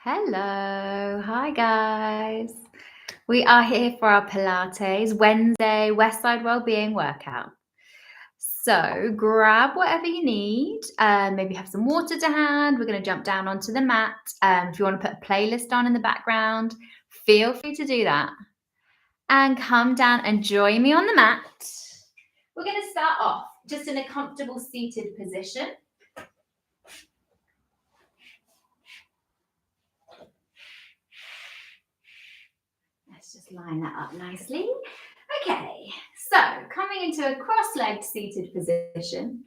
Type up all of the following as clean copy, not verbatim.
Hello, hi guys. We are here for our Pilates Wednesday Westside Wellbeing workout. So grab whatever you need. Maybe have some water to hand. We're going to jump down onto the mat. If you want to put a playlist on in the background, feel free to do that. And come down and join me on the mat. We're going to start off just in a comfortable seated position. Let's just line that up nicely. Okay, so coming into a cross-legged seated position,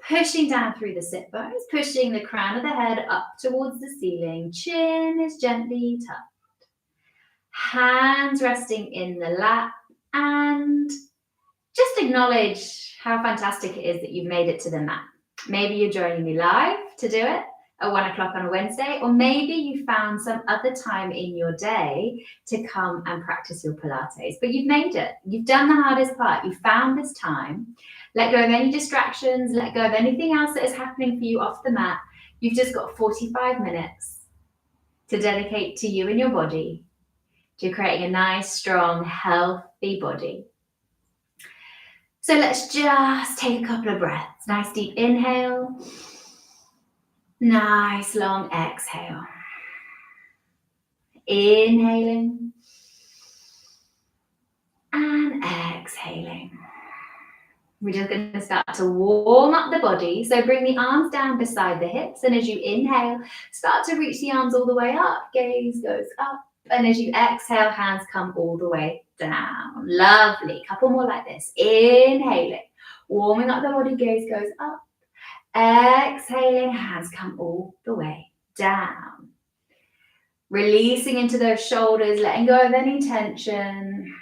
pushing down through the sit bones, pushing the crown of the head up towards the ceiling, chin is gently tucked, hands resting in the lap, and just acknowledge how fantastic it is that you've made it to the mat. Maybe you're joining me live to do it at 1 o'clock on a Wednesday, or maybe you found some other time in your day to come and practice your Pilates, but you've made it. You've done the hardest part. You found this time. Let go of any distractions, let go of anything else that is happening for you off the mat. You've just got 45 minutes to dedicate to you and your body, to creating a nice, strong, healthy body. So let's just take a couple of breaths. Nice deep inhale. Nice long exhale. Inhaling and exhaling. We're just going to start to warm up the body. So bring the arms down beside the hips. And as you inhale, start to reach the arms all the way up. Gaze goes up. And as you exhale, hands come all the way down. Lovely. Couple more like this. Inhaling. Warming up the body. Gaze goes up. Exhaling, hands come all the way down. Releasing into those shoulders, letting go of any tension.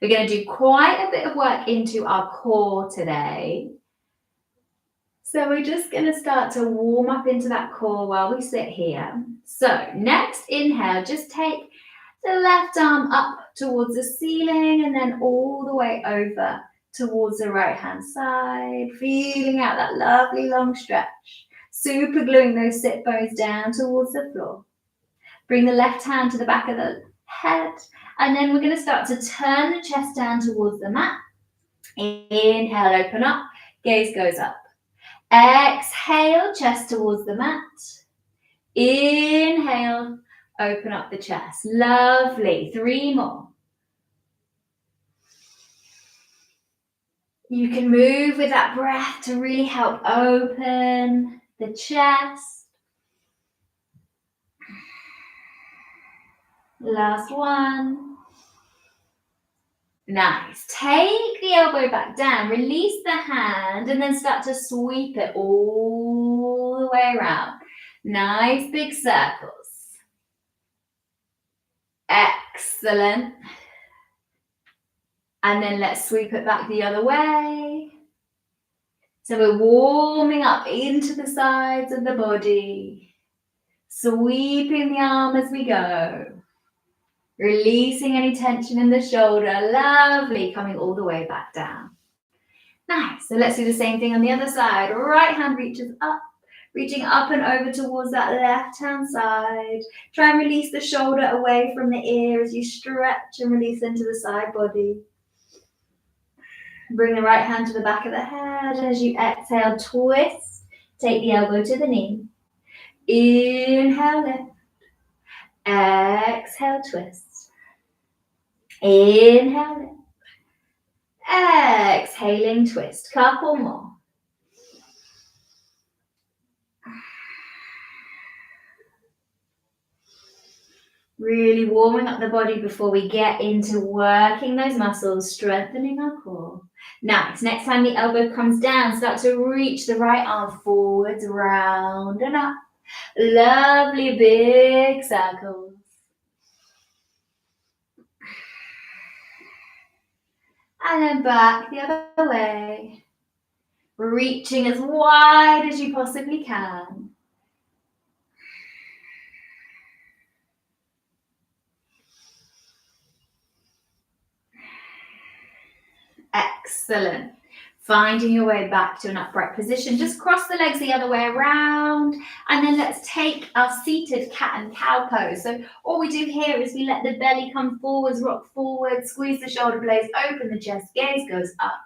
We're going to do quite a bit of work into our core today. So we're just going to start to warm up into that core while we sit here. So next inhale, just take the left arm up towards the ceiling and then all the way over towards the right hand side, feeling out that lovely long stretch, super gluing those sit bones down towards the floor. Bring the left hand to the back of the head, and then we're going to start to turn the chest down towards the mat. Inhale, open up, gaze goes up. Exhale, chest towards the mat. Inhale, open up the chest. Lovely. 3 more. You can move with that breath to really help open the chest. Last one. Nice. Take the elbow back down, release the hand, and then start to sweep it all the way around. Nice big circles. Excellent. And then let's sweep it back the other way. So we're warming up into the sides of the body, sweeping the arm as we go, releasing any tension in the shoulder. Lovely, coming all the way back down. Nice. So let's do the same thing on the other side. Right hand reaches up, reaching up and over towards that left hand side. Try and release the shoulder away from the ear as you stretch and release into the side body. Bring the right hand to the back of the head. As you exhale, twist. Take the elbow to the knee. Inhale, lift. Exhale, twist. Inhale, lift. Exhaling, twist. Couple more. Really warming up the body before we get into working those muscles, strengthening our core. Nice. Next time the elbow comes down, start to reach the right arm forwards, round and up. Lovely big circles. And then back the other way. Reaching as wide as you possibly can. Excellent. Finding your way back to an upright position. Just cross the legs the other way around. And then let's take our seated cat and cow pose. So all we do here is we let the belly come forwards, rock forward, squeeze the shoulder blades, open the chest, gaze goes up.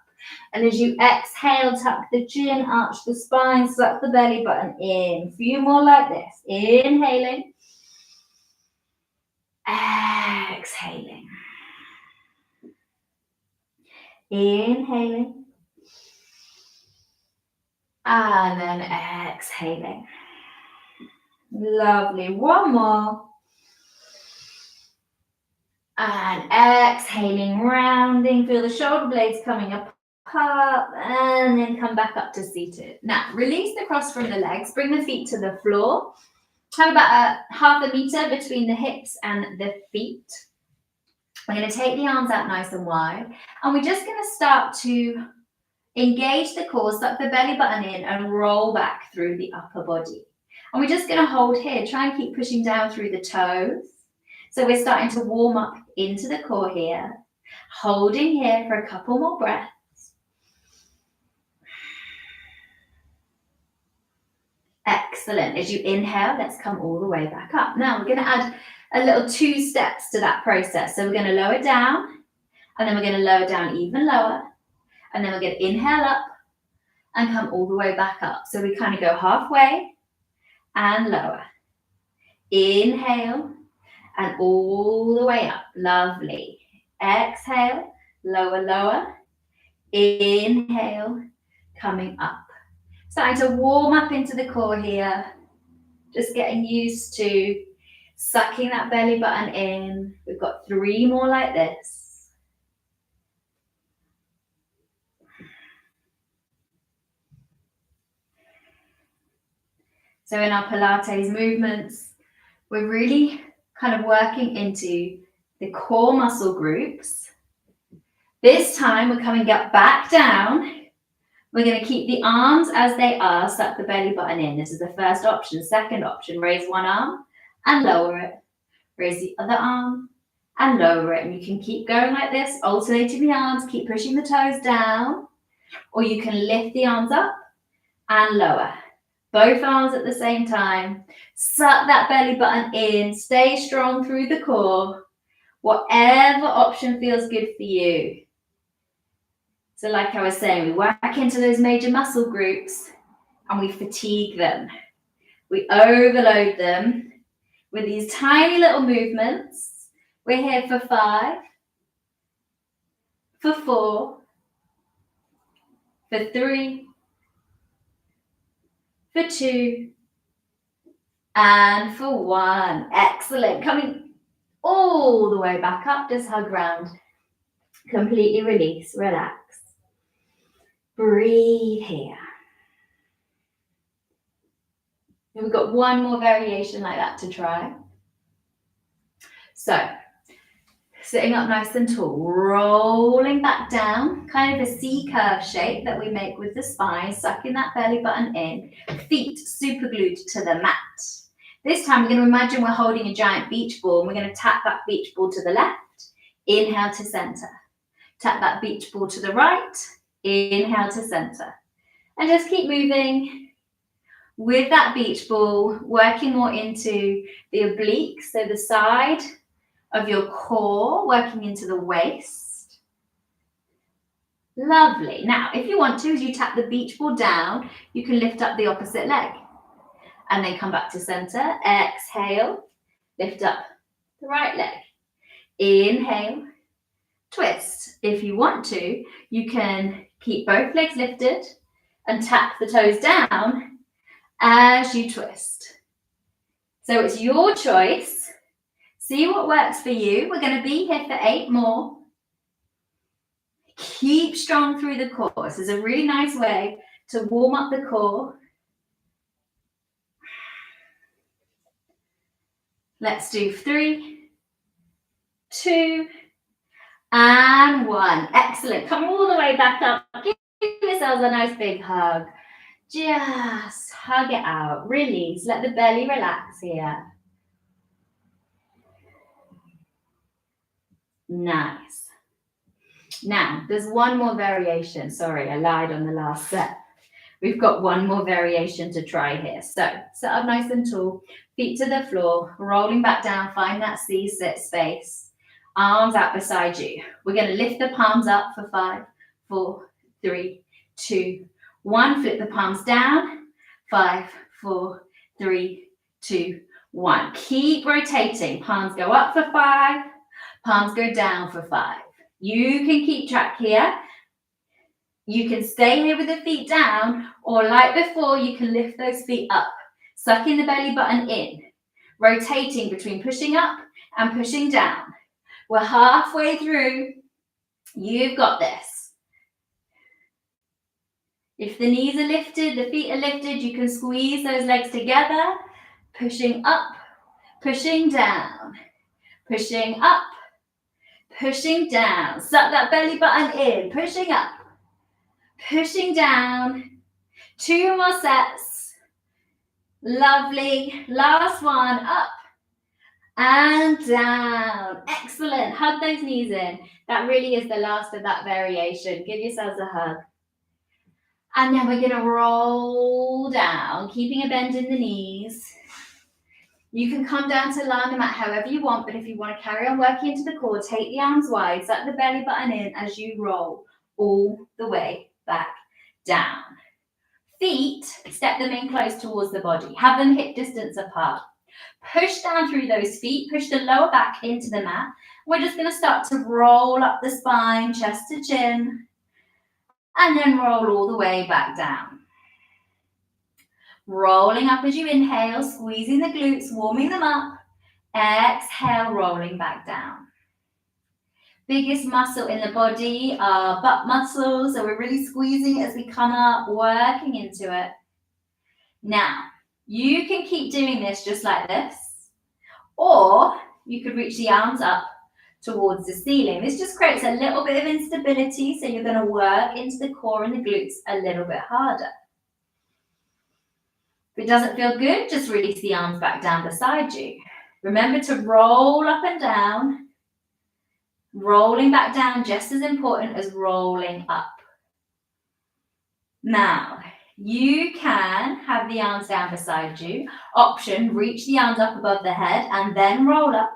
And as you exhale, tuck the chin, arch the spine, suck the belly button in. A few more like this. Inhaling. Exhaling. Inhaling. And then exhaling. Lovely. One more. And exhaling, rounding. Feel the shoulder blades coming up, and then come back up to seated. Now, release the cross from the legs. Bring the feet to the floor. Have about a half a meter between the hips and the feet. We're going to take the arms out nice and wide. And we're just going to start to engage the core, suck the belly button in and roll back through the upper body. And we're just going to hold here. Try and keep pushing down through the toes. So we're starting to warm up into the core here. Holding here for a couple more breaths. Excellent. As you inhale, let's come all the way back up. Now we're going to add a little 2 steps to that process. So we're going to lower down, and then we're going to lower down even lower. And then we're going to inhale up and come all the way back up. So we kind of go halfway and lower. Inhale and all the way up. Lovely. Exhale, lower, lower. Inhale, coming up. Starting to warm up into the core here. Just getting used to sucking that belly button in. We've got 3 more like this. So in our Pilates movements, we're really kind of working into the core muscle groups. This time we're coming up back down. We're going to keep the arms as they are, suck the belly button in. This is the first option. Second option, raise one arm and lower it. Raise the other arm and lower it. And you can keep going like this, alternating the arms, keep pushing the toes down. Or you can lift the arms up and lower. Both arms at the same time. Suck that belly button in. Stay strong through the core. Whatever option feels good for you. So like I was saying, we work into those major muscle groups and we fatigue them. We overload them with these tiny little movements. We're here for 5, for 4, for 3, for 2, and for 1. Excellent. Coming all the way back up, just hug round. Completely release, relax. Breathe here. And we've got 1 more variation like that to try. So, sitting up nice and tall, rolling back down, kind of a C-curve shape that we make with the spine, sucking that belly button in, feet super glued to the mat. This time we're going to imagine we're holding a giant beach ball and we're going to tap that beach ball to the left, inhale to center. Tap that beach ball to the right, inhale to center. And just keep moving with that beach ball, working more into the obliques, so the side of your core, working into the waist. Lovely. Now, if you want to, as you tap the beach ball down, you can lift up the opposite leg and then come back to center. Exhale, lift up the right leg. Inhale, twist. If you want to, you can keep both legs lifted and tap the toes down as you twist. So it's your choice. See what works for you. We're going to be here for 8 more. Keep strong through the core. This is a really nice way to warm up the core. Let's do 3, 2, and 1. Excellent. Come all the way back up. Give yourselves a nice big hug. Just hug it out. Release. Let the belly relax here. Nice. Now, there's one more variation. Sorry, I lied on the last set. We've got one more variation to try here. So, sit up nice and tall, feet to the floor, rolling back down, find that C-sit space. Arms out beside you. We're going to lift the palms up for 5, 4, 3, 2, 1. Flip the palms down. 5, 4, 3, 2, 1. Keep rotating. Palms go up for 5. Palms go down for 5. You can keep track here. You can stay here with the feet down, or like before, you can lift those feet up, sucking the belly button in, rotating between pushing up and pushing down. We're halfway through. You've got this. If the knees are lifted, the feet are lifted, you can squeeze those legs together, pushing up, pushing down, pushing up, pushing down. Suck that belly button in, pushing up, pushing down. 2 more sets. Lovely. Last one. Up and down. Excellent. Hug those knees in. That really is the last of that variation. Give yourselves a hug. And then we're going to roll down, keeping a bend in the knees. You can come down to lie on the mat however you want, but if you want to carry on working into the core, take the arms wide, suck the belly button in as you roll all the way back down. Feet, step them in close towards the body. Have them hip distance apart. Push down through those feet. Push the lower back into the mat. We're just going to start to roll up the spine, chest to chin, and then roll all the way back down. Rolling up as you inhale, squeezing the glutes, warming them up. Exhale, rolling back down. Biggest muscle in the body are butt muscles, so we're really squeezing it as we come up, working into it. Now, you can keep doing this just like this, or you could reach the arms up towards the ceiling. This just creates a little bit of instability, so you're going to work into the core and the glutes a little bit harder. If it doesn't feel good, just release the arms back down beside you. Remember to roll up and down. Rolling back down just as important as rolling up. Now, you can have the arms down beside you. Option, reach the arms up above the head and then roll up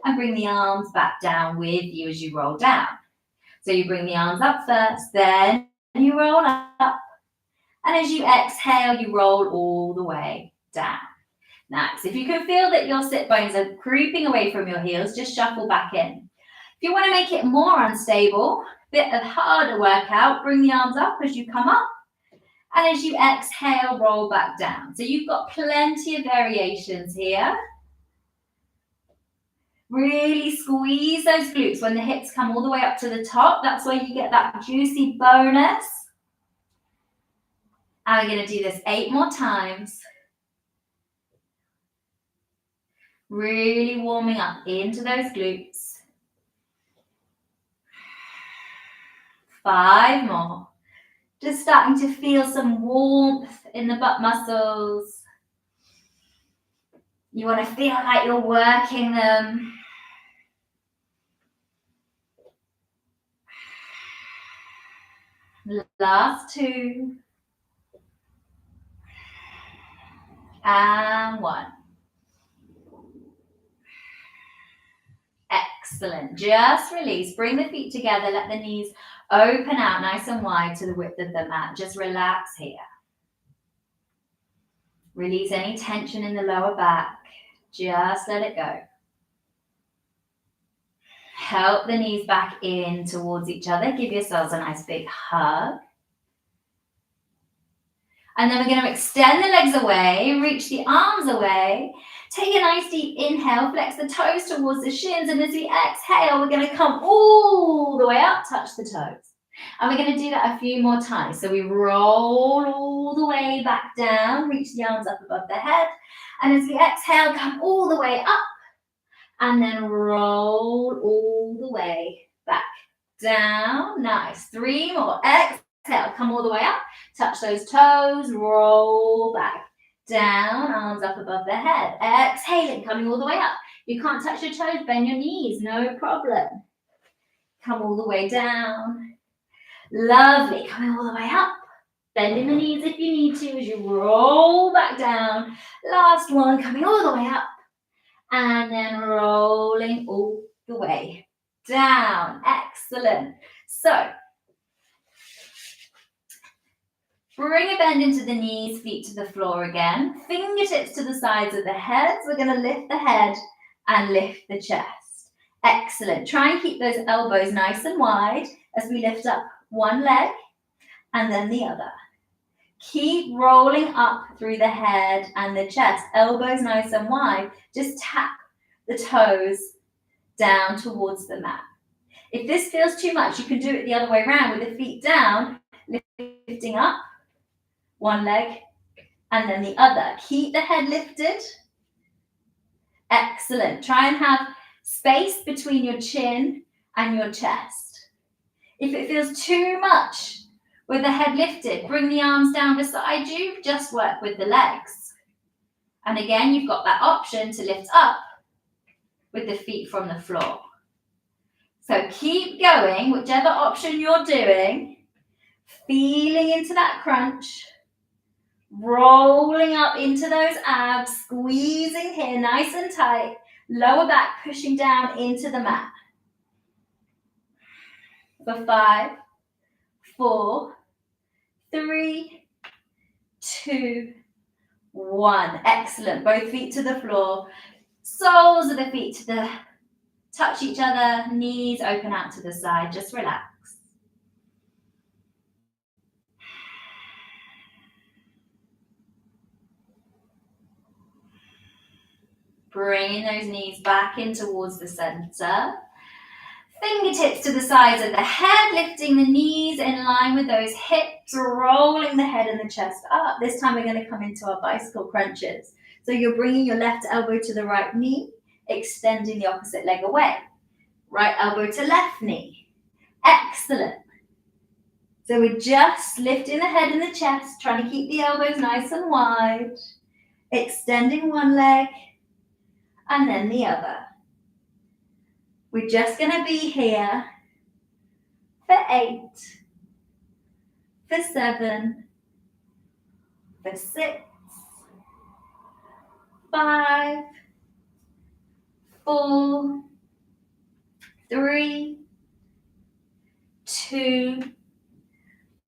and bring the arms back down with you as you roll down. So you bring the arms up first, then you roll up. And as you exhale, you roll all the way down. Nice. If you can feel that your sit bones are creeping away from your heels, just shuffle back in. If you want to make it more unstable, bit of harder workout, bring the arms up as you come up. And as you exhale, roll back down. So you've got plenty of variations here. Really squeeze those glutes when the hips come all the way up to the top. That's where you get that juicy bonus. And we're going to do this 8 more times. Really warming up into those glutes. 5 more. Just starting to feel some warmth in the butt muscles. You want to feel like you're working them. Last 2. And 1. Excellent. Just release. Bring the feet together. Let the knees open out nice and wide to the width of the mat. Just relax here. Release any tension in the lower back. Just let it go. Help the knees back in towards each other. Give yourselves a nice big hug. And then we're going to extend the legs away, reach the arms away. Take a nice deep inhale, flex the toes towards the shins, and as we exhale, we're going to come all the way up, touch the toes. And we're going to do that a few more times. So we roll all the way back down, reach the arms up above the head, and as we exhale, come all the way up, and then roll all the way back down. Nice. 3 more. Exhale, come all the way up, touch those toes, roll back. Down, arms up above the head. Exhaling, coming all the way up. You can't touch your toes, bend your knees, no problem. Come all the way down. Lovely. Coming all the way up. Bending the knees if you need to as you roll back down. Last one, coming all the way up. And then rolling all the way down. Excellent. So, bring a bend into the knees, feet to the floor again. Fingertips to the sides of the heads. We're going to lift the head and lift the chest. Excellent. Try and keep those elbows nice and wide as we lift up one leg and then the other. Keep rolling up through the head and the chest. Elbows nice and wide. Just tap the toes down towards the mat. If this feels too much, you can do it the other way around with the feet down, lifting up one leg and then the other. Keep the head lifted. Excellent. Try and have space between your chin and your chest. If it feels too much with the head lifted, bring the arms down beside you. Just work with the legs. And again, you've got that option to lift up with the feet from the floor. So keep going, whichever option you're doing, feeling into that crunch, rolling up into those abs, squeezing here nice and tight, lower back pushing down into the mat. For 5, 4, 3, 2, 1. Excellent. Both feet to the floor. Soles of the feet touch each other. Knees open out to the side. Just relax. Bringing those knees back in towards the center. Fingertips to the sides of the head, lifting the knees in line with those hips, rolling the head and the chest up. This time we're going to come into our bicycle crunches. So you're bringing your left elbow to the right knee, extending the opposite leg away. Right elbow to left knee. Excellent. So we're just lifting the head and the chest, trying to keep the elbows nice and wide, extending one leg and then the other. We're just going to be here for 8, for 7, for 6, 5, 4, 3, 2,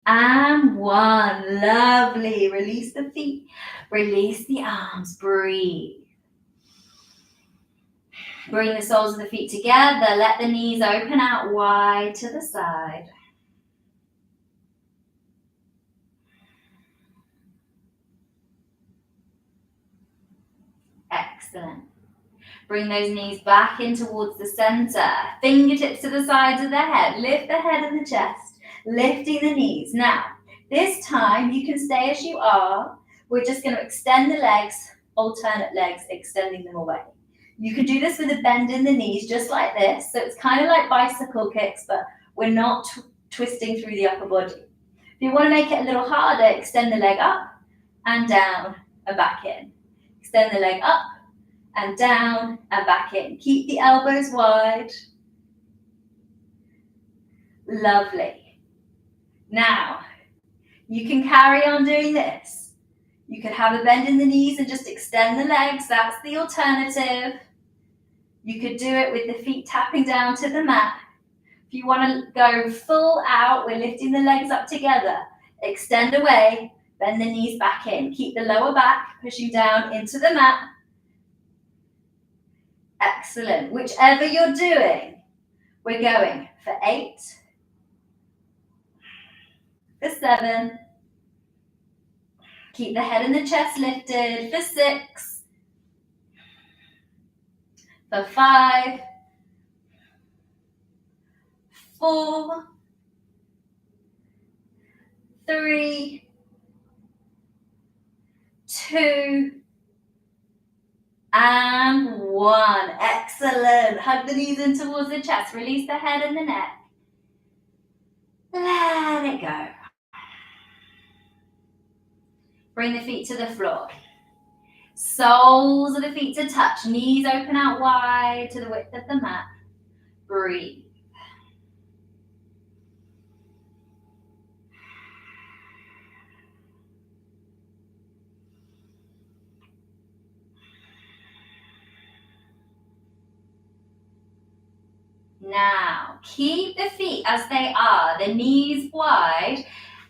and 1. Lovely. Release the feet, release the arms, breathe. Bring the soles of the feet together. Let the knees open out wide to the side. Excellent. Bring those knees back in towards the center. Fingertips to the sides of the head. Lift the head and the chest. Lifting the knees. Now, this time you can stay as you are. We're just going to extend the legs, alternate legs, extending them away. You can do this with a bend in the knees, just like this. So it's kind of like bicycle kicks, but we're not twisting through the upper body. If you want to make it a little harder, extend the leg up and down and back in. Extend the leg up and down and back in. Keep the elbows wide. Lovely. Now, you can carry on doing this. You could have a bend in the knees and just extend the legs. That's the alternative. You could do it with the feet tapping down to the mat. If you want to go full out, we're lifting the legs up together. Extend away, bend the knees back in. Keep the lower back pushing down into the mat. Excellent. Whichever you're doing, we're going for 8, for 7, keep the head and the chest lifted, for 6, for 5, 4, 3, 2, and 1. Excellent. Hug the knees in towards the chest. Release the head and the neck. Let it go. Bring the feet to the floor. Soles of the feet to touch. Knees open out wide to the width of the mat. Breathe. Now, keep the feet as they are, the knees wide.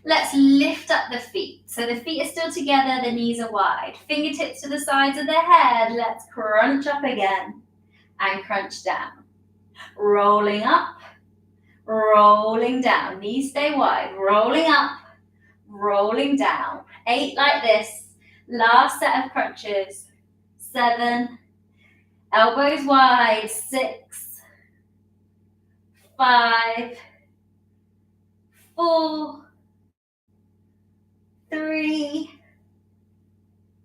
Let's lift up the feet. So the feet are still together, the knees are wide. Fingertips to the sides of the head. Let's crunch up again and crunch down. Rolling up, rolling down. Knees stay wide. Rolling up, rolling down. 8 like this. Last set of crunches. 7. Elbows wide. 6. 5. 4. 3,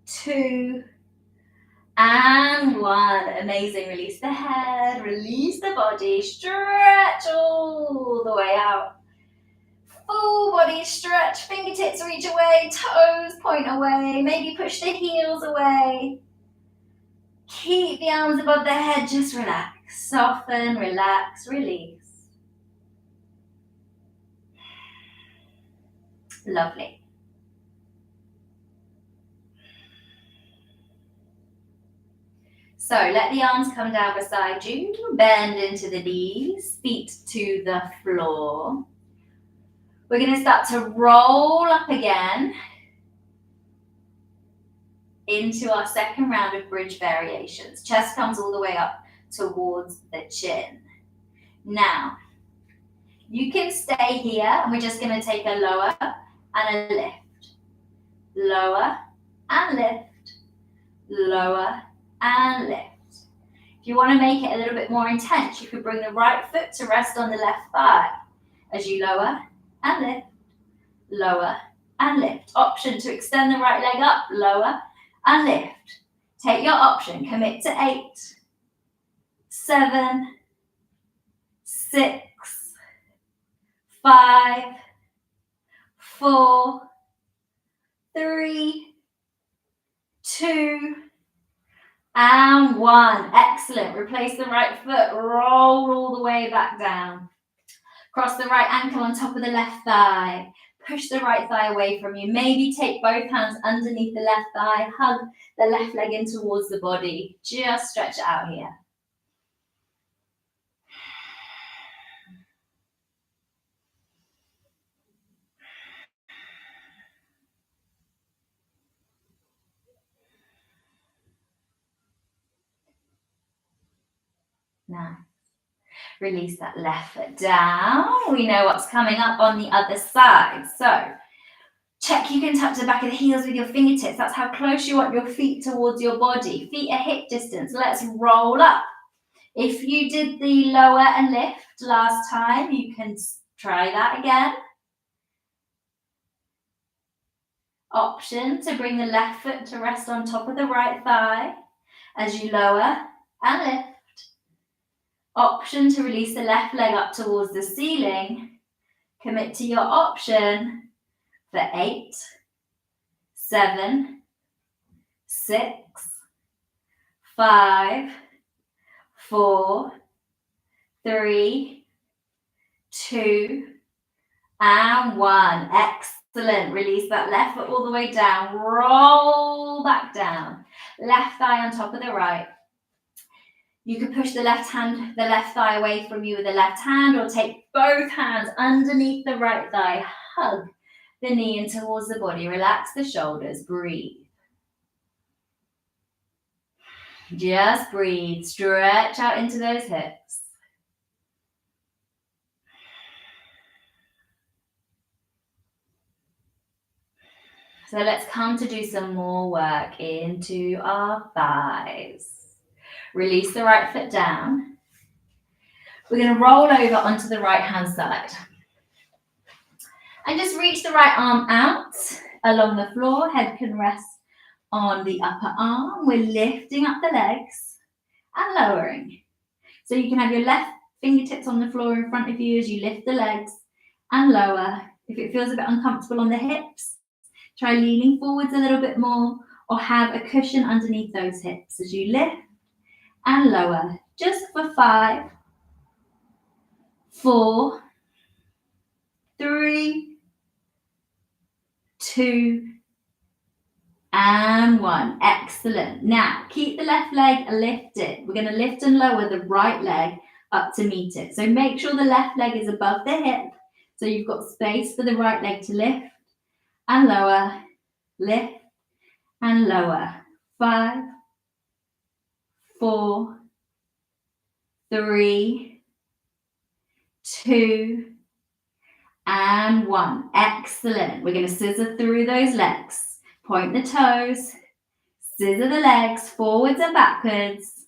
2, and 1. Amazing. Release the head, release the body, stretch all the way out. Full body stretch, fingertips reach away, toes point away, maybe push the heels away. Keep the arms above the head, just relax. Soften, relax, release. Lovely. So let the arms come down beside you, bend into the knees, feet to the floor. We're going to start to roll up again into our second round of bridge variations. Chest comes all the way up towards the chin. Now, you can stay here and we're just going to take a lower and a lift. Lower and lift. Lower and lift. If you want to make it a little bit more intense, you could bring the right foot to rest on the left thigh as you lower and lift, lower and lift. Option to extend the right leg up, lower and lift. Take your option. Commit to 8, 7, 6, 5, 4, 3, 2, and 1. Excellent. Replace the right foot. Roll all the way back down. Cross the right ankle on top of the left thigh. Push the right thigh away from you. Maybe take both hands underneath the left thigh. Hug the left leg in towards the body. Just stretch it out here. Now, release that left foot down. We know what's coming up on the other side. So, check you can touch the back of the heels with your fingertips. That's how close you want your feet towards your body. Feet are hip distance. Let's roll up. If you did the lower and lift last time, you can try that again. Option to bring the left foot to rest on top of the right thigh as you lower and lift. Option to release the left leg up towards the ceiling. Commit to your option for 8, 7, 6, 5, 4, 3, 2, and 1. Excellent. Release that left foot all the way down. Roll back down. Left thigh on top of the right. You can push the left thigh away from you with the left hand, or take both hands underneath the right thigh. Hug the knee in towards the body. Relax the shoulders. Breathe. Just breathe. Stretch out into those hips. So let's come to do some more work into our thighs. Release the right foot down. We're going to roll over onto the right hand side. And just reach the right arm out along the floor. Head can rest on the upper arm. We're lifting up the legs and lowering. So you can have your left fingertips on the floor in front of you as you lift the legs and lower. If it feels a bit uncomfortable on the hips, try leaning forwards a little bit more, or have a cushion underneath those hips as you lift and lower. Just for 5, 4, 3, 2, and 1. Excellent. Now, keep the left leg lifted. We're going to lift and lower the right leg up to meet it. So make sure the left leg is above the hip, so you've got space for the right leg to lift and lower, lift and lower. 5, 4, 3, 2, and 1. Excellent. We're going to scissor through those legs. Point the toes, scissor the legs forwards and backwards.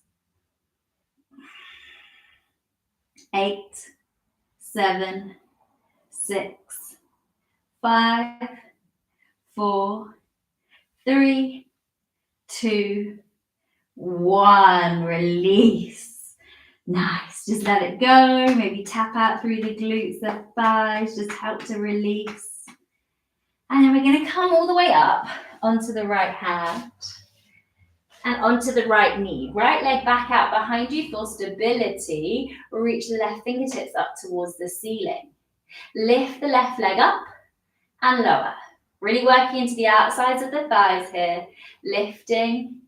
8, 7, 6, 5, 4, 3, 2, 1. Release. Nice. Just let it go. Maybe tap out through the glutes, the thighs. Just help to release. And then we're going to come all the way up onto the right hand and onto the right knee. Right leg back out behind you for stability. Reach the left fingertips up towards the ceiling. Lift the left leg up and lower. Really working into the outsides of the thighs here. Lifting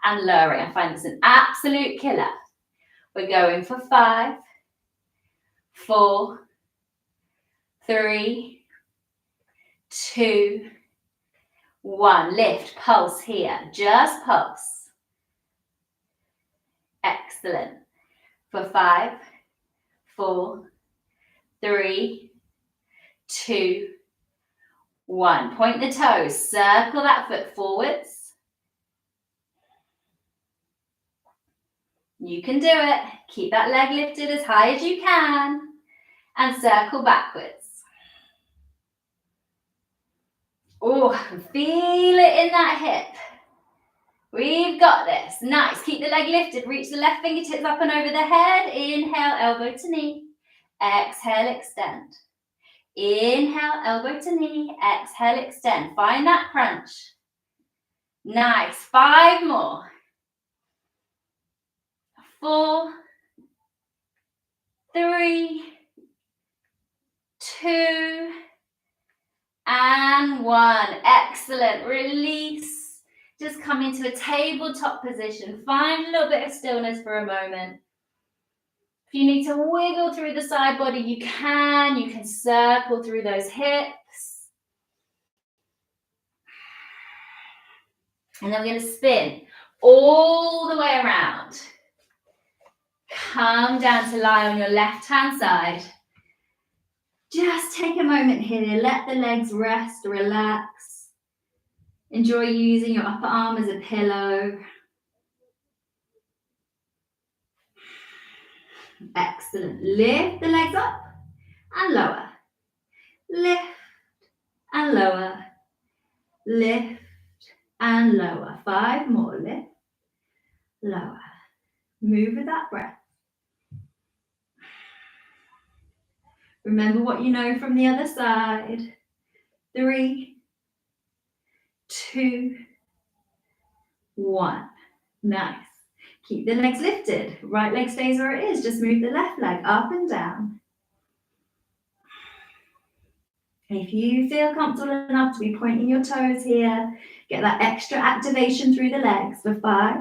and lowering. I find this an absolute killer. We're going for 5, 4, 3, 2, 1. Lift, pulse here. Just pulse. Excellent. For 5, 4, 3, 2, 1. Point the toes. Circle that foot forwards. You can do it. Keep that leg lifted as high as you can. And circle backwards. Oh, feel it in that hip. We've got this. Nice. Keep the leg lifted. Reach the left fingertips up and over the head. Inhale, elbow to knee. Exhale, extend. Inhale, elbow to knee. Exhale, extend. Find that crunch. Nice. 5 more. 4, 3, 2, and 1. Excellent. Release. Just come into a tabletop position. Find a little bit of stillness for a moment. If you need to wiggle through the side body, you can. You can circle through those hips. And then we're going to spin all the way around. Come down to lie on your left-hand side. Just take a moment here. Let the legs rest, relax. Enjoy using your upper arm as a pillow. Excellent. Lift the legs up and lower. Lift and lower. Lift and lower. 5 more. Lift, lower. Move with that breath. Remember what you know from the other side. 3, 2, 1. Nice. Keep the legs lifted. Right leg stays where it is. Just move the left leg up and down. If you feel comfortable enough to be pointing your toes here, get that extra activation through the legs for 5,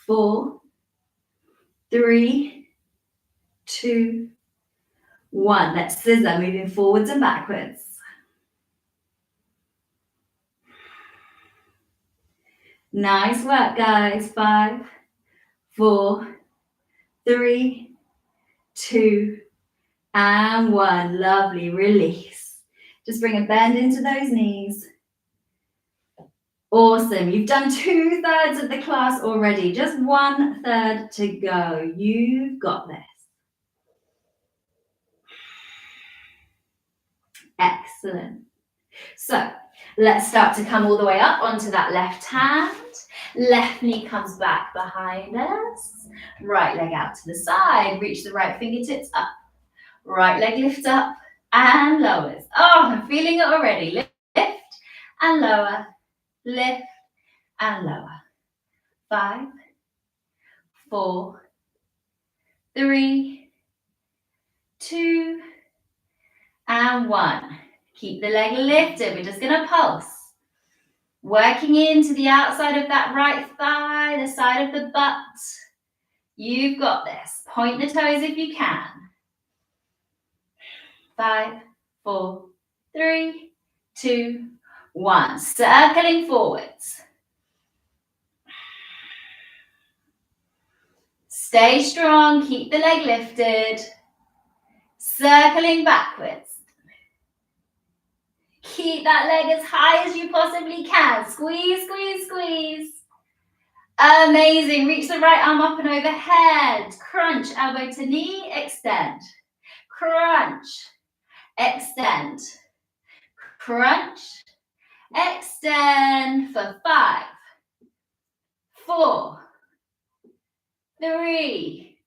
4, 3, 2, 1. Let's scissor, moving forwards and backwards. Nice work, guys. 5, 4, 3, 2, and 1. Lovely. Release. Just bring a bend into those knees. Awesome. You've done 2/3 of the class already. Just 1/3 to go. You've got this. Excellent. So let's start to come all the way up onto that left hand. Left knee comes back behind us. Right leg out to the side. Reach the right fingertips up. Right leg lifts up and lowers. Oh, I'm feeling it already. Lift and lower. Lift and lower. 5, 4, 3, 2, and 1. Keep the leg lifted. We're just going to pulse. Working into the outside of that right thigh, the side of the butt. You've got this. Point the toes if you can. 5, 4, 3, 2, 1. Circling forwards. Stay strong. Keep the leg lifted. Circling backwards. Keep that leg as high as you possibly can. Squeeze, squeeze, squeeze. Amazing. Reach the right arm up and overhead. Crunch, elbow to knee, extend. Crunch, extend. Crunch, extend for 5, 4, 3,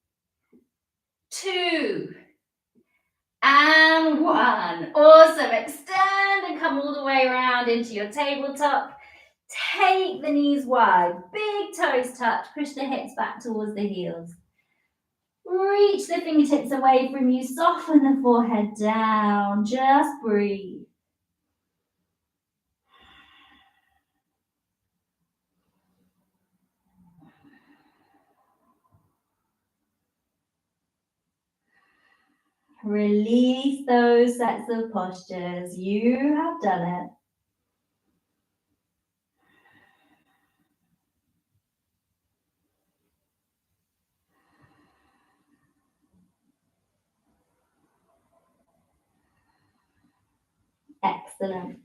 2, and 1. Awesome. Extend and come all the way around into your tabletop. Take the knees wide. Big toes touch. Push the hips back towards the heels. Reach the fingertips away from you. Soften the forehead down. Just breathe. Release those sets of postures. You have done it. Excellent.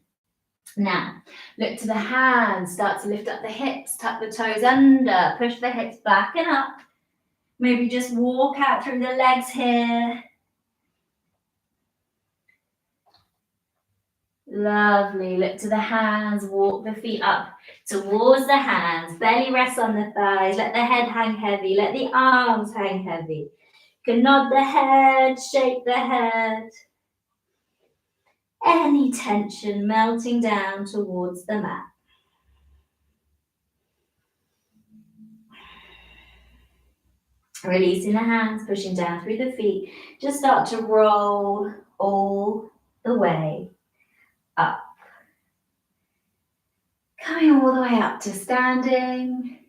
Now, look to the hands. Start to lift up the hips. Tuck the toes under. Push the hips back and up. Maybe just walk out through the legs here. Lovely. Look to the hands. Walk the feet up towards the hands. Belly rests on the thighs. Let the head hang heavy. Let the arms hang heavy. You can nod the head, shake the head. Any tension melting down towards the mat. Releasing the hands, pushing down through the feet. Just start to roll all the way up. Coming all the way up to standing.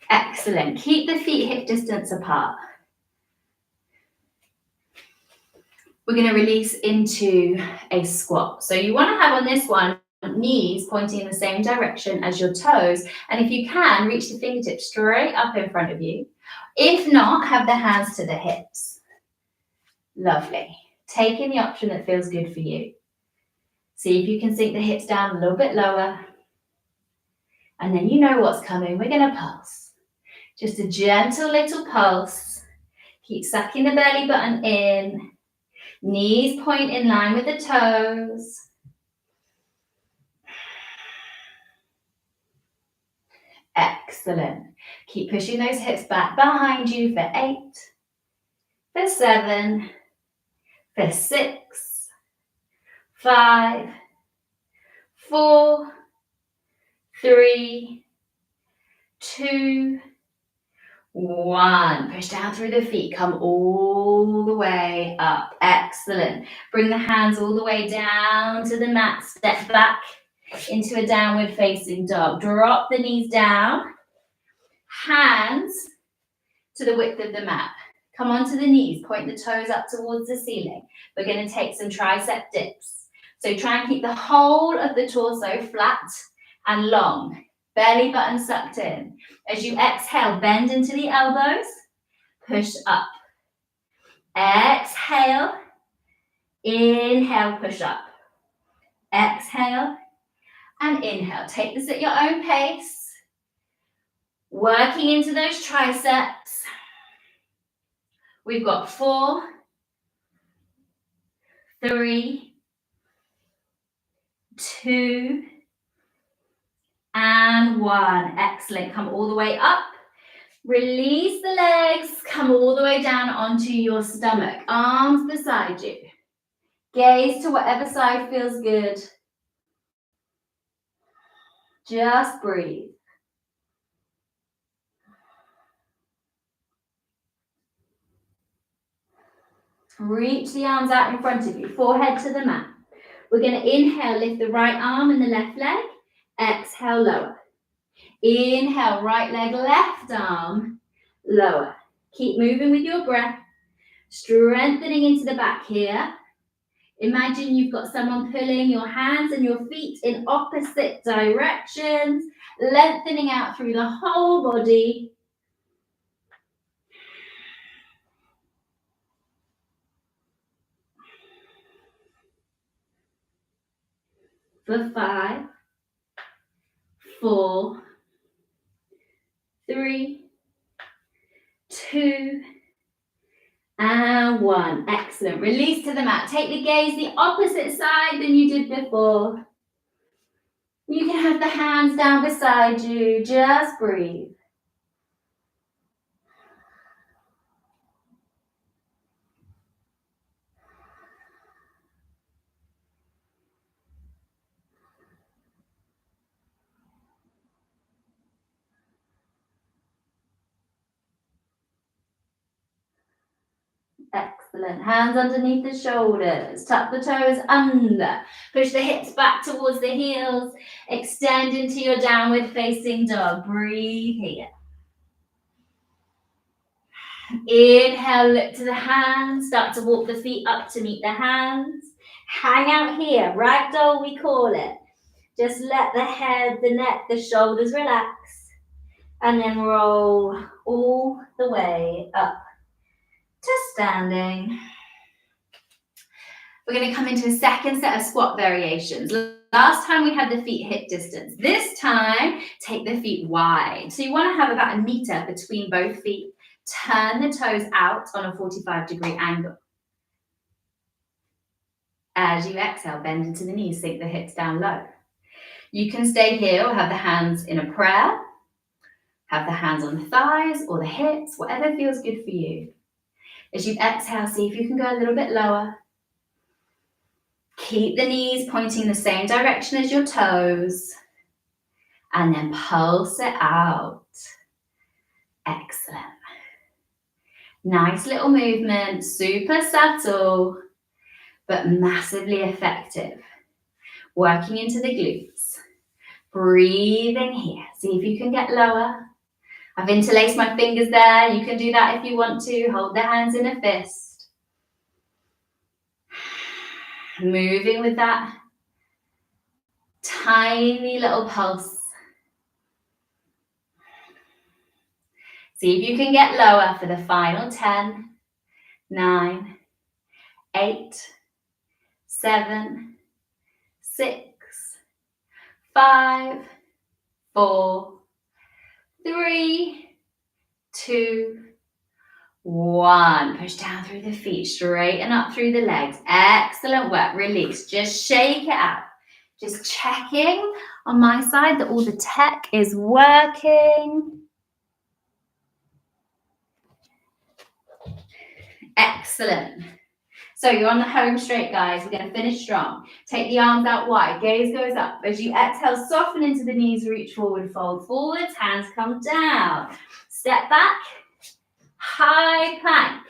Excellent. Keep the feet hip distance apart. We're going to release into a squat. So you want to have on this one knees pointing in the same direction as your toes. And if you can, reach the fingertips straight up in front of you. If not, have the hands to the hips. Lovely. Taking the option that feels good for you. See if you can sink the hips down a little bit lower. And then you know what's coming. We're going to pulse. Just a gentle little pulse. Keep sucking the belly button in. Knees point in line with the toes. Excellent. Keep pushing those hips back behind you for 8, for 7, for 6, 5, 4, 3, 2, 1. Push down through the feet. Come all the way up. Excellent. Bring the hands all the way down to the mat. Step back into a downward facing dog. Drop the knees down. Hands to the width of the mat. Come onto the knees. Point the toes up towards the ceiling. We're going to take some tricep dips. So try and keep the whole of the torso flat and long. Belly button sucked in. As you exhale, bend into the elbows. Push up. Exhale. Inhale, push up. Exhale and inhale. Take this at your own pace. Working into those triceps. We've got 4, 3, 2, and 1. Excellent. Come all the way up. Release the legs. Come all the way down onto your stomach. Arms beside you. Gaze to whatever side feels good. Just breathe. Reach the arms out in front of you. Forehead to the mat. We're going to inhale, lift the right arm and the left leg. Exhale, lower. Inhale, right leg, left arm, lower. Keep moving with your breath, strengthening into the back here. Imagine you've got someone pulling your hands and your feet in opposite directions, lengthening out through the whole body. For 5, 4, 3, 2, and 1. Excellent. Release to the mat. Take the gaze the opposite side than you did before. You can have the hands down beside you. Just breathe. Excellent. Hands underneath the shoulders. Tuck the toes under. Push the hips back towards the heels. Extend into your downward facing dog. Breathe here. Inhale, look to the hands. Start to walk the feet up to meet the hands. Hang out here. Ragdoll, we call it. Just let the head, the neck, the shoulders relax. And then roll all the way up to standing. We're going to come into a second set of squat variations. Last time we had the feet hip distance. This time, take the feet wide. So you want to have about 1 meter between both feet. Turn the toes out on a 45-degree angle. As you exhale, bend into the knees, sink the hips down low. You can stay here or have the hands in a prayer. Have the hands on the thighs or the hips, whatever feels good for you. As you exhale, see if you can go a little bit lower. Keep the knees pointing the same direction as your toes. And then pulse it out. Excellent. Nice little movement, super subtle, but massively effective. Working into the glutes. Breathing here. See if you can get lower. I've interlaced my fingers there. You can do that if you want to. Hold the hands in a fist. Moving with that tiny little pulse. See if you can get lower for the final 10, 9, 8, 7, 6, 5, 4, 3, 2, 1. Push down through the feet, straighten up through the legs. Excellent work. Release. Just shake it out. Just checking on my side that all the tech is working. Excellent. So you're on the home straight, guys. We're going to finish strong. Take the arms out wide. Gaze goes up. As you exhale, soften into the knees, reach forward, fold forwards. Hands come down. Step back. High plank.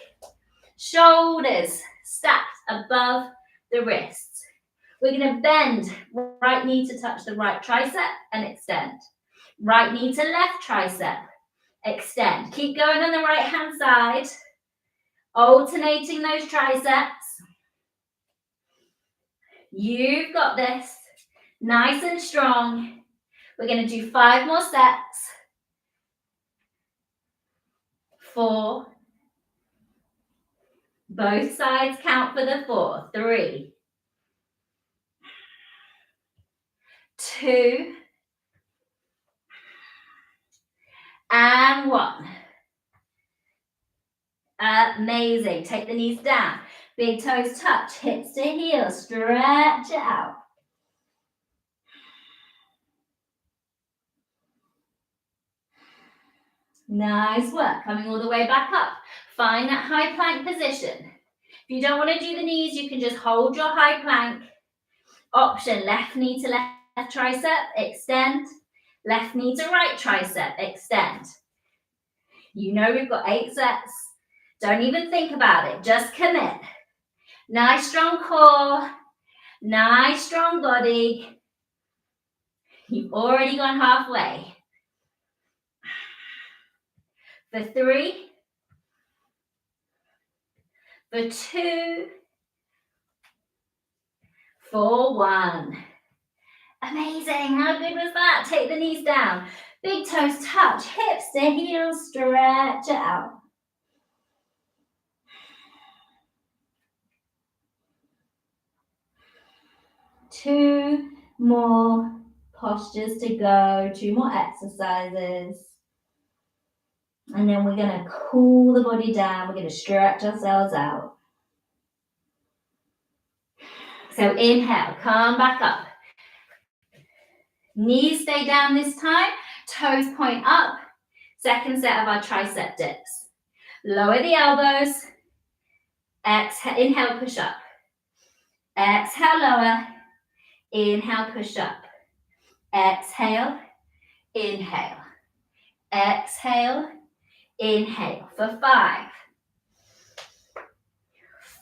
Shoulders stacked above the wrists. We're going to bend. Right knee to touch the right tricep and extend. Right knee to left tricep. Extend. Keep going on the right hand side. Alternating those triceps. You've got this. Nice and strong. We're going to do 5 more sets. 4. Both sides count for the 4. 3. 2. And 1. Amazing. Take the knees down. Big toes touch. Hips to heels. Stretch it out. Nice work. Coming all the way back up. Find that high plank position. If you don't want to do the knees, you can just hold your high plank. Option, left knee to left tricep, extend. Left knee to right tricep, extend. You know we've got 8 sets. Don't even think about it. Just commit. Nice strong core. Nice strong body. You've already gone halfway. For 3, for 2, for 1. Amazing. How good was that? Take the knees down. Big toes touch, hips to heels, stretch it out. 2 more postures to go, 2 more exercises. And then we're going to cool the body down. We're going to stretch ourselves out. So inhale, come back up. Knees stay down this time, toes point up. Second set of our tricep dips. Lower the elbows. Exhale, inhale, push up. Exhale, lower. Inhale, push up. Exhale, inhale. Exhale, inhale for 5,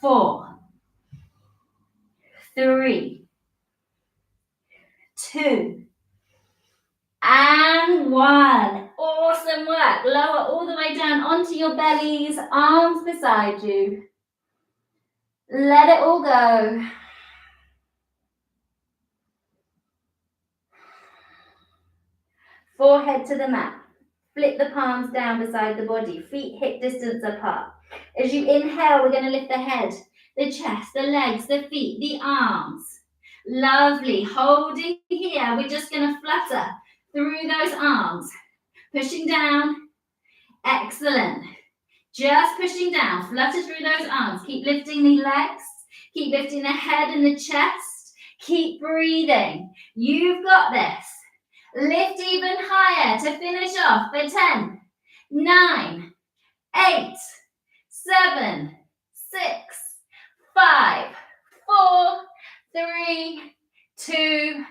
4, 3, 2, and 1. Awesome work. Lower all the way down onto your bellies, arms beside you. Let it all go. Forehead to the mat. Flip the palms down beside the body. Feet hip distance apart. As you inhale, we're going to lift the head, the chest, the legs, the feet, the arms. Lovely. Holding here. We're just going to flutter through those arms. Pushing down. Excellent. Just pushing down. Flutter through those arms. Keep lifting the legs. Keep lifting the head and the chest. Keep breathing. You've got this. Lift even higher to finish off for 10, 9, 8, 7, 6, 5, 4, 3, 2,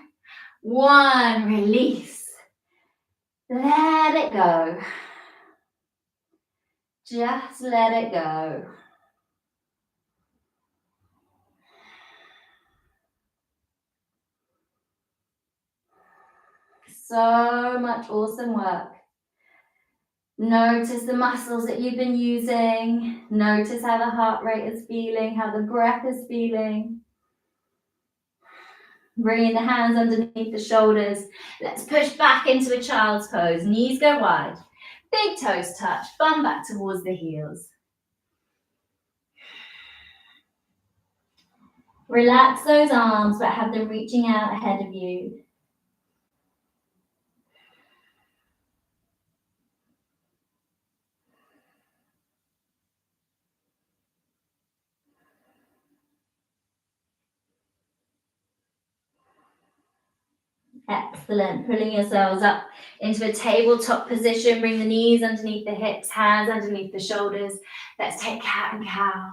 1. Release. Let it go. Just let it go. So much awesome work. Notice the muscles that you've been using. Notice how the heart rate is feeling, how the breath is feeling. Bringing the hands underneath the shoulders. Let's push back into a child's pose. Knees go wide. Big toes touch. Bum back towards the heels. Relax those arms, but have them reaching out ahead of you. Excellent. Pulling yourselves up into a tabletop position. Bring the knees underneath the hips, hands underneath the shoulders. Let's take cat and cow.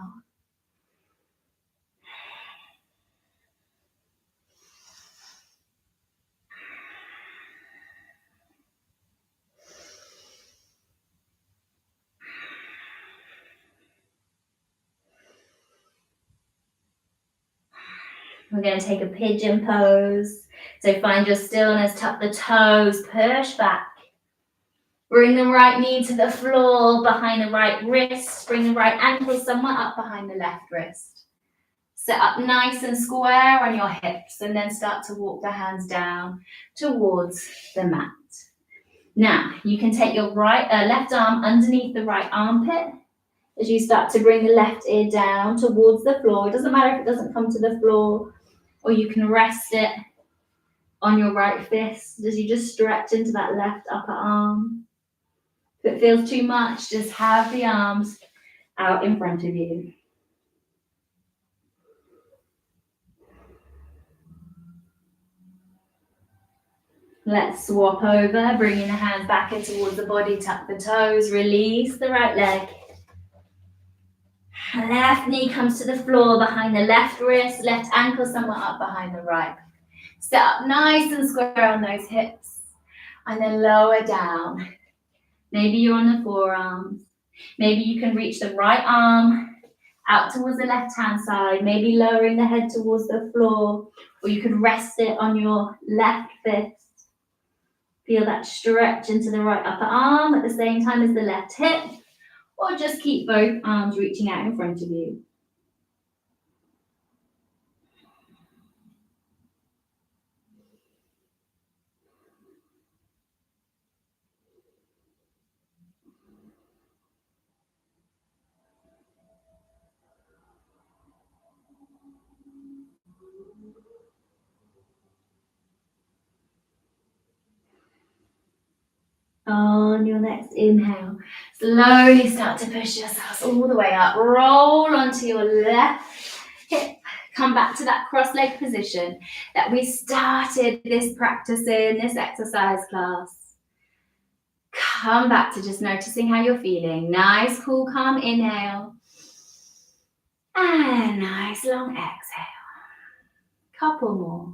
We're going to take a pigeon pose. So find your stillness, tuck the toes, push back. Bring the right knee to the floor, behind the right wrist. Bring the right ankle somewhat up behind the left wrist. Sit up nice and square on your hips and then start to walk the hands down towards the mat. Now, you can take your left arm underneath the right armpit as you start to bring the left ear down towards the floor. It doesn't matter if it doesn't come to the floor, or you can rest it on your right fist as you just stretch into that left upper arm. If it feels too much, just have the arms out in front of you. Let's swap over, bringing the hands back in towards the body, tuck the toes, release the right leg. Left knee comes to the floor behind the left wrist, left ankle somewhat up behind the right. Sit up nice and square on those hips, and then lower down. Maybe you're on the forearms. Maybe you can reach the right arm out towards the left-hand side, maybe lowering the head towards the floor, or you could rest it on your left fist. Feel that stretch into the right upper arm at the same time as the left hip, or just keep both arms reaching out in front of you. On your next inhale, slowly start to push yourselves all the way up. Roll onto your left hip. Come back to that cross-leg position that we started this practice in, this exercise class. Come back to just noticing how you're feeling. Nice, cool, calm inhale. And nice, long exhale. Couple more.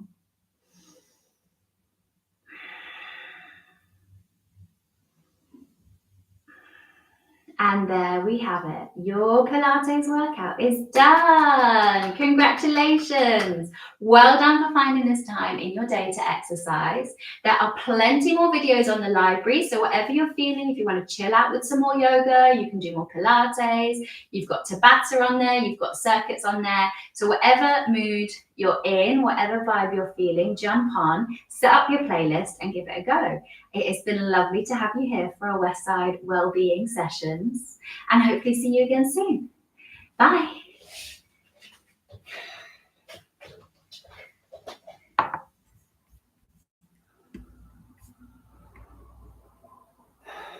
And there we have it. Your Pilates workout is done. Congratulations. Well done for finding this time in your day to exercise. There are plenty more videos on the library. So whatever you're feeling, if you want to chill out with some more yoga, you can do more Pilates. You've got Tabata on there. You've got circuits on there. So whatever mood you're in, whatever vibe you're feeling, jump on, set up your playlist and give it a go. It has been lovely to have you here for our Westside Wellbeing sessions, and hopefully see you again soon. Bye.